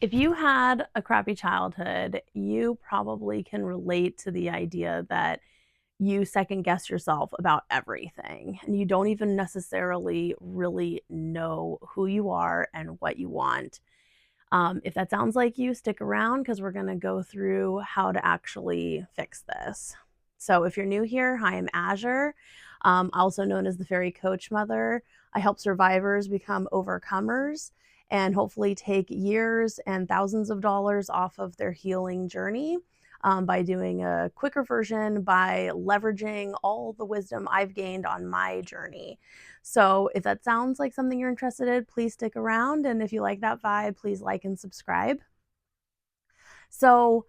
If you had a crappy childhood, you probably can relate to the idea that you second guess yourself about everything and you don't even necessarily really know who you are and what you want. If that sounds like you, stick around because we're going to go through how to actually fix this. So, if you're new here, hi, I'm Azure, also known as the Fairy Coach Mother. I help survivors become overcomers and hopefully take years and thousands of dollars off of their healing journey by doing a quicker version, by leveraging all the wisdom I've gained on my journey. So if that sounds like something you're interested in, please stick around. And if you like that vibe, please like and subscribe. So,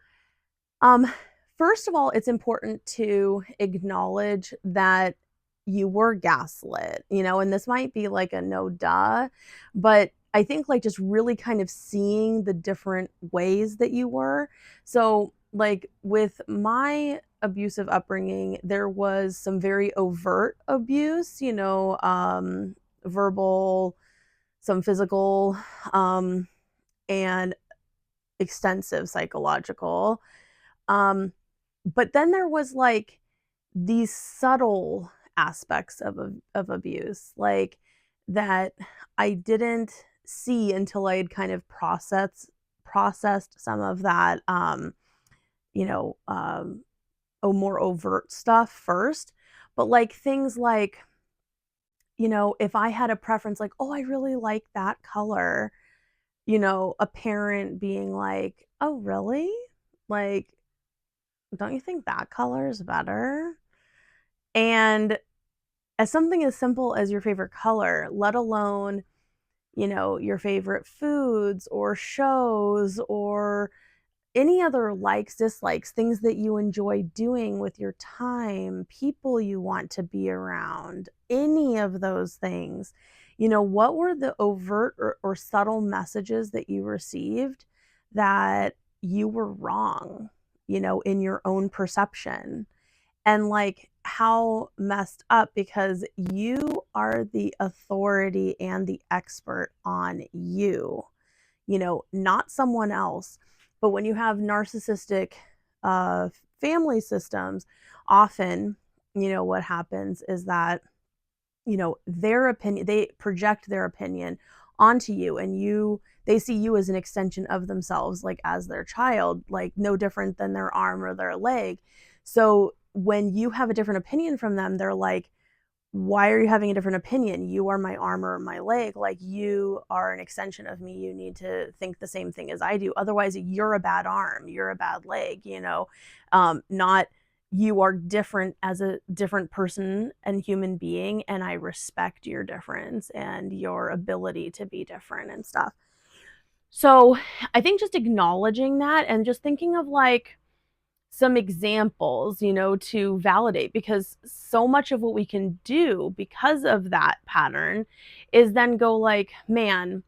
um, first of all, it's important to acknowledge that you were gaslit, and this might be like a no duh, but I think like just really kind of seeing the different ways that you were. So, like with my abusive upbringing, there was some very overt abuse, verbal, some physical, and extensive psychological. Um, but then there was like these subtle aspects of abuse, like that I didn't see until I had kind of processed some of that, you know, um, more overt stuff first. But like things like, if I had a preference, like, oh, I really like that color, a parent being like, oh, really? Like, don't you think that color is better? And as something as simple as your favorite color, let alone, your favorite foods or shows or any other likes, dislikes, things that you enjoy doing with your time, people you want to be around, any of those things, what were the overt or subtle messages that you received that you were wrong, in your own perception? And like how messed up, because you are the authority and the expert on you, not someone else. But when you have narcissistic uh, family systems, often, what happens is that, their opinion, they project their opinion onto you, and they see you as an extension of themselves, like as their child, like no different than their arm or their leg. So when you have a different opinion from them, they're like, why are you having a different opinion? You are my arm or my leg. Like, you are an extension of me. You need to think the same thing as I do. Otherwise, you're a bad arm. You're a bad leg, not you are different as a different person and human being. And I respect your difference and your ability to be different and stuff. So I think just acknowledging that and just thinking of like, some examples, to validate, because so much of what we can do because of that pattern is then go like, man,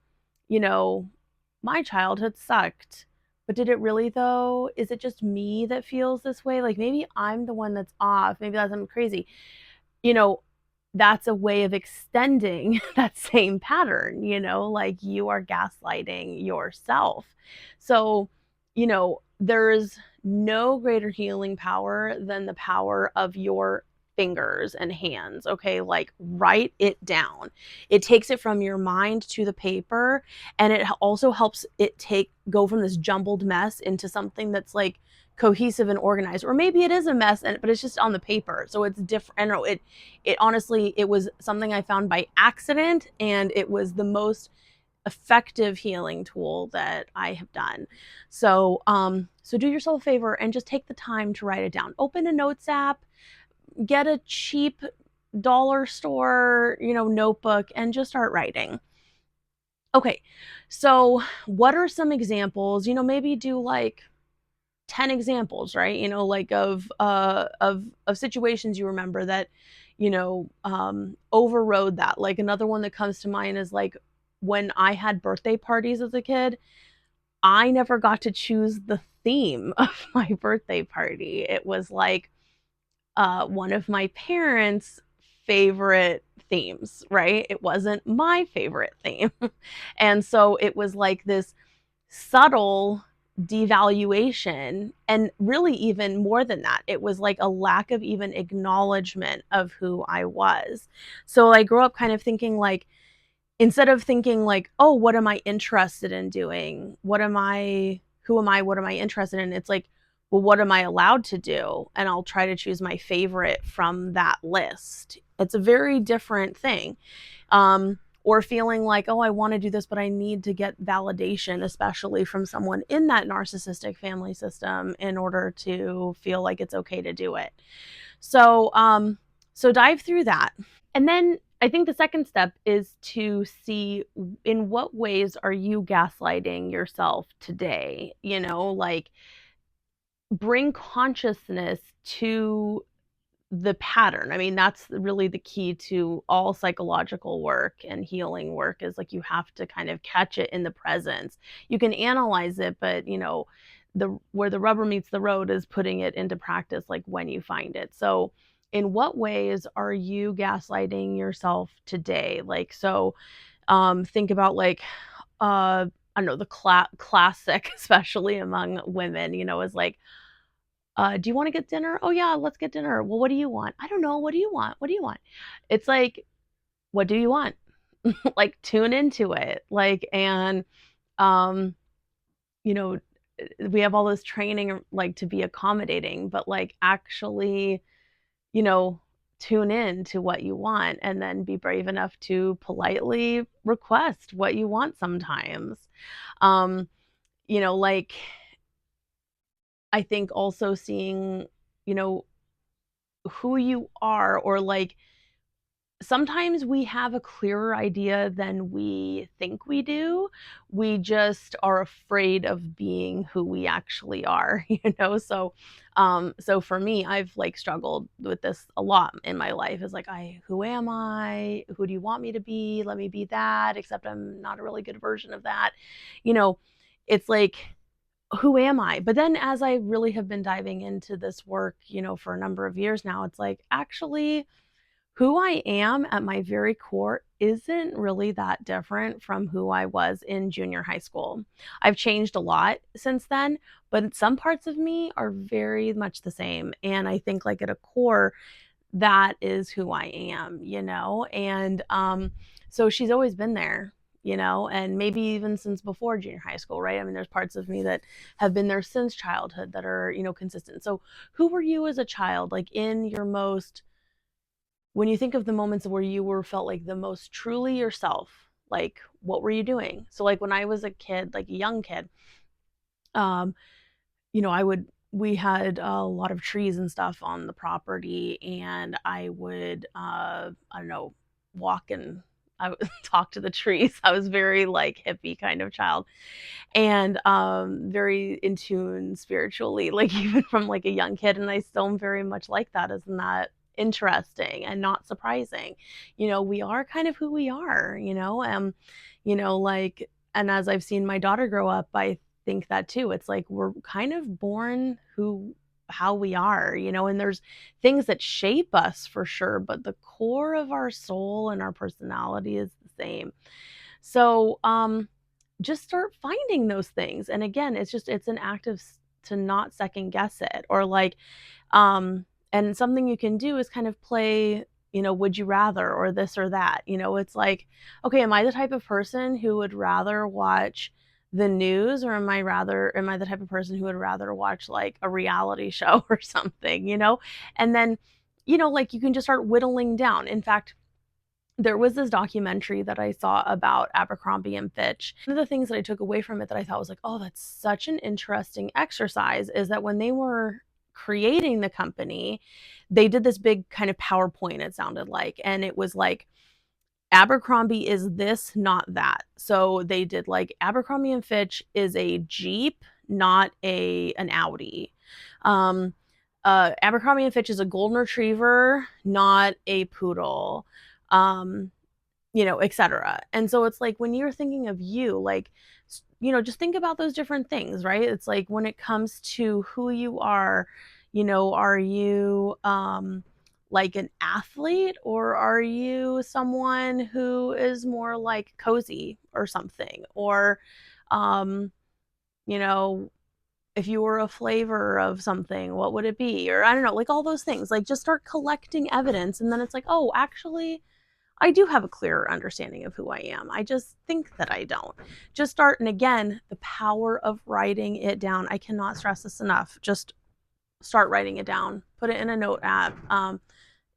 you know, my childhood sucked. But did it really though? Is it just me that feels this way? Like maybe I'm the one that's off. Maybe that's I'm crazy. You know, that's a way of extending that same pattern, like you are gaslighting yourself. So, there's no greater healing power than the power of your fingers and hands. Okay, like write it down. It takes it from your mind to the paper, and it also helps it go from this jumbled mess into something that's like cohesive and organized. Or maybe it is a mess, but it's just on the paper, so it's different. I don't know, it honestly, it was something I found by accident, and it was the most effective healing tool that I have done. So, so do yourself a favor and just take the time to write it down. Open a notes app, get a cheap dollar store, notebook, and just start writing. Okay, so what are some examples? Maybe do like 10 examples, right? Like of situations you remember that, overrode that. Like another one that comes to mind is like when I had birthday parties as a kid, I never got to choose the theme of my birthday party. It was like one of my parents' favorite themes, right? It wasn't my favorite theme. And so it was like this subtle devaluation, and really even more than that, it was like a lack of even acknowledgement of who I was. So I grew up kind of thinking like, instead of thinking like, oh, what am I interested in doing, who am I, what am I interested in, it's like, well, what am I allowed to do, and I'll try to choose my favorite from that list. It's a very different thing. Or feeling like, oh, I want to do this, but I need to get validation, especially from someone in that narcissistic family system, in order to feel like it's okay to do it. So dive through that. And then I think the second step is to see, in what ways are you gaslighting yourself today? Like, bring consciousness to the pattern. I mean, that's really the key to all psychological work and healing work, is like, you have to kind of catch it in the presence. You can analyze it, but the where the rubber meets the road is putting it into practice, like when you find it. So in what ways are you gaslighting yourself today? Like, so think about like, I don't know, the classic, especially among women, is like, do you want to get dinner? Oh yeah, let's get dinner. Well, what do you want? I don't know. What do you want? What do you want? It's like, what do you want? Like, tune into it. Like, and um, you know, we have all this training like to be accommodating, but like, actually, you know, tune in to what you want, and then be brave enough to politely request what you want sometimes. Um, like, I think also seeing, you know, who you are, or like, sometimes we have a clearer idea than we think we do. We just are afraid of being who we actually are, so for me, I've like struggled with this a lot in my life. Is like, who am I? Who do you want me to be? Let me be that, except I'm not a really good version of that. You know, it's like, who am I? But then as I really have been diving into this work, for a number of years now, it's like, actually, who I am at my very core isn't really that different from who I was in junior high school. I've changed a lot since then, but some parts of me are very much the same. And I think, like, at a core, that is who I am, And so she's always been there, and maybe even since before junior high school, right? I mean, there's parts of me that have been there since childhood that are, consistent. So who were you as a child, like, in your most, when you think of the moments where you were felt like the most truly yourself, like, what were you doing? So like, when I was a kid, like a young kid, um, I would we had a lot of trees and stuff on the property, and I would, I don't know, walk and I would talk to the trees. I was very like hippie kind of child, and very in tune spiritually, like, even from like a young kid, and I still am very much like that. Isn't that interesting and not surprising? We are kind of who we are, like, and as I've seen my daughter grow up, I think that too. It's like, we're kind of born how we are, and there's things that shape us for sure, but the core of our soul and our personality is the same. So just start finding those things. And again, it's an act of to not second guess it, or like, and something you can do is kind of play, would you rather, or this or that. It's like, okay, am I the type of person who would rather watch the news, or am I the type of person who would rather watch like a reality show or something, and then, like, you can just start whittling down. In fact, there was this documentary that I saw about Abercrombie and Fitch. One of the things that I took away from it that I thought was like, oh, that's such an interesting exercise, is that when they were creating the company, they did this big kind of PowerPoint, it sounded like, and it was like, Abercrombie is this, not that. So they did like, Abercrombie and Fitch is a Jeep, not an Audi. Um, Abercrombie and Fitch is a golden retriever, not a poodle. Um, etc. And so it's like, when you're thinking of you, like, just think about those different things, right? It's like, when it comes to who you are, are you like an athlete, or are you someone who is more like cozy or something? Or um you know, if you were a flavor of something, what would it be? Or I don't know, like all those things. Like just start collecting evidence. And then it's like, oh, actually, I do have a clearer understanding of who I am. I just think that I don't. Just start. And again, the power of writing it down. I cannot stress this enough. Just start writing it down. Put it in a note app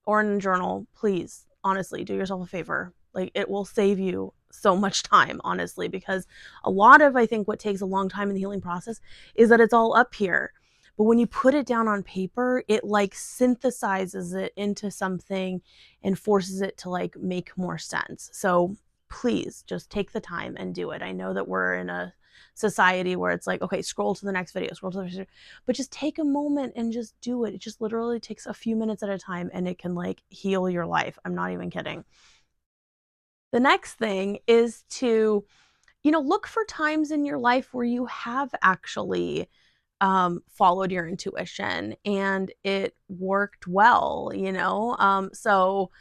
or in a journal. Please, honestly, do yourself a favor. Like it will save you so much time, honestly, because a lot of, I think, what takes a long time in the healing process is that it's all up here. But when you put it down on paper, it like synthesizes it into something and forces it to like make more sense. So please just take the time and do it. I know that we're in a society where it's like, okay, scroll to the next video, scroll to the next video, but just take a moment and just do it. It just literally takes a few minutes at a time and it can like heal your life. I'm not even kidding. The next thing is to, look for times in your life where you have actually followed your intuition and it worked well, So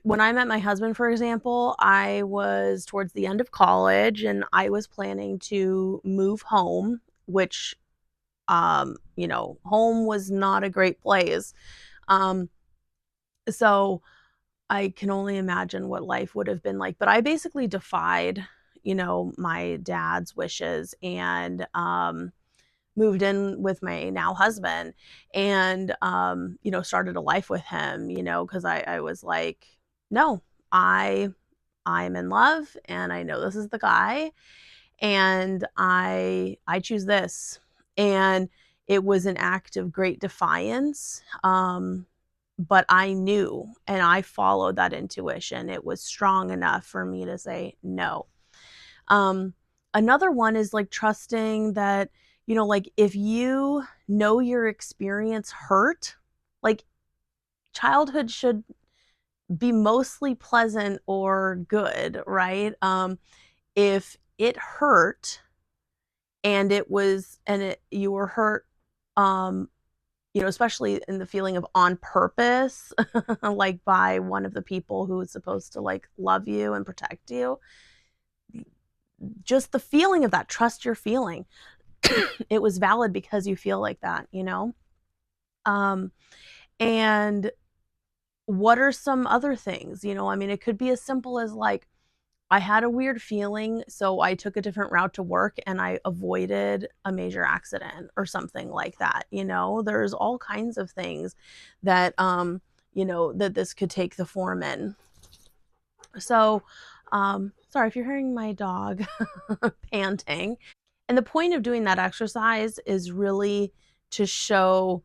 when I met my husband, for example, I was towards the end of college and I was planning to move home, which, home was not a great place. Um, so I can only imagine what life would have been like. But I basically defied, my dad's wishes and moved in with my now husband and, started a life with him, because I was like, no, I I'm in love and I know this is the guy and I choose this. And it was an act of great defiance. But I knew and I followed that intuition. It was strong enough for me to say no. Um, Another one is like trusting that, like if you know your experience hurt, like childhood should be mostly pleasant or good, right? If it hurt and you were hurt, um, especially in the feeling of on purpose, like by one of the people who is supposed to like love you and protect you, just the feeling of that, trust your feeling. It was valid because you feel like that. Um, and what are some other things? I mean, it could be as simple as like, I had a weird feeling, so I took a different route to work and I avoided a major accident or something like that. There's all kinds of things that that this could take the form in. So, sorry if you're hearing my dog panting. And the point of doing that exercise is really to show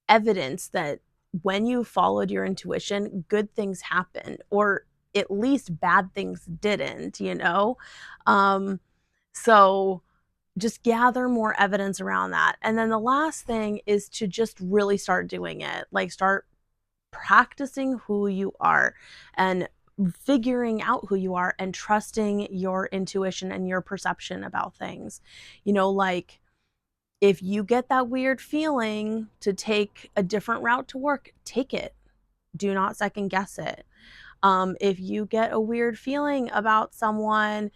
evidence that when you followed your intuition, good things happened, or at least bad things didn't. Um, so just gather more evidence around that. And then the last thing is to just really start doing it. Like start practicing who you are and figuring out who you are and trusting your intuition and your perception about things. Like if you get that weird feeling to take a different route to work, take it. Do not second guess it. If you get a weird feeling about someone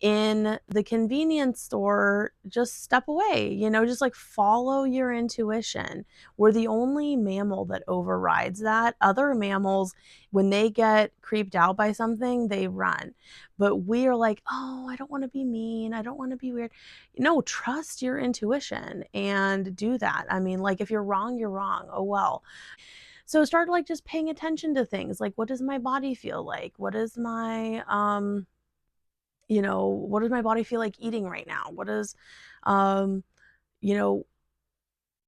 in the convenience store, just step away, just like follow your intuition. We're the only mammal that overrides that. Other mammals, when they get creeped out by something, they run. But we are like, oh, I don't want to be mean. I don't want to be weird. No, trust your intuition and do that. I mean, like if you're wrong, you're wrong. Oh, well. So start like just paying attention to things like what does my body feel like? What does my body feel like eating right now? Um, you know,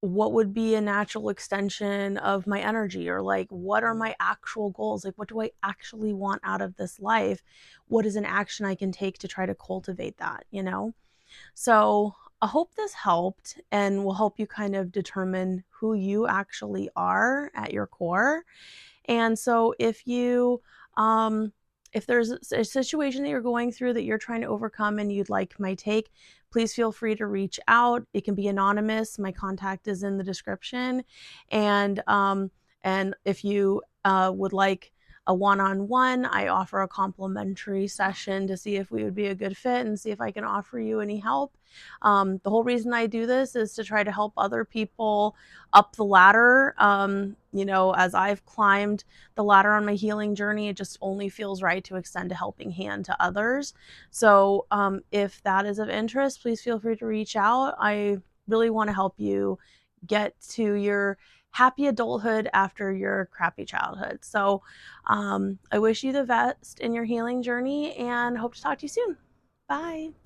what would be a natural extension of my energy, or like what are my actual goals? Like what do I actually want out of this life? What is an action I can take to try to cultivate that? So I hope this helped and will help you kind of determine who you actually are at your core. And so if there's a situation that you're going through that you're trying to overcome and you'd like my take, please feel free to reach out. It can be anonymous. My contact is in the description. And if you would like a one-on-one. I offer a complimentary session to see if we would be a good fit and see if I can offer you any help. The whole reason I do this is to try to help other people up the ladder. As I've climbed the ladder on my healing journey, it just only feels right to extend a helping hand to others. So if that is of interest, please feel free to reach out. I really want to help you get to your happy adulthood after your crappy childhood. So I wish you the best in your healing journey and hope to talk to you soon. Bye.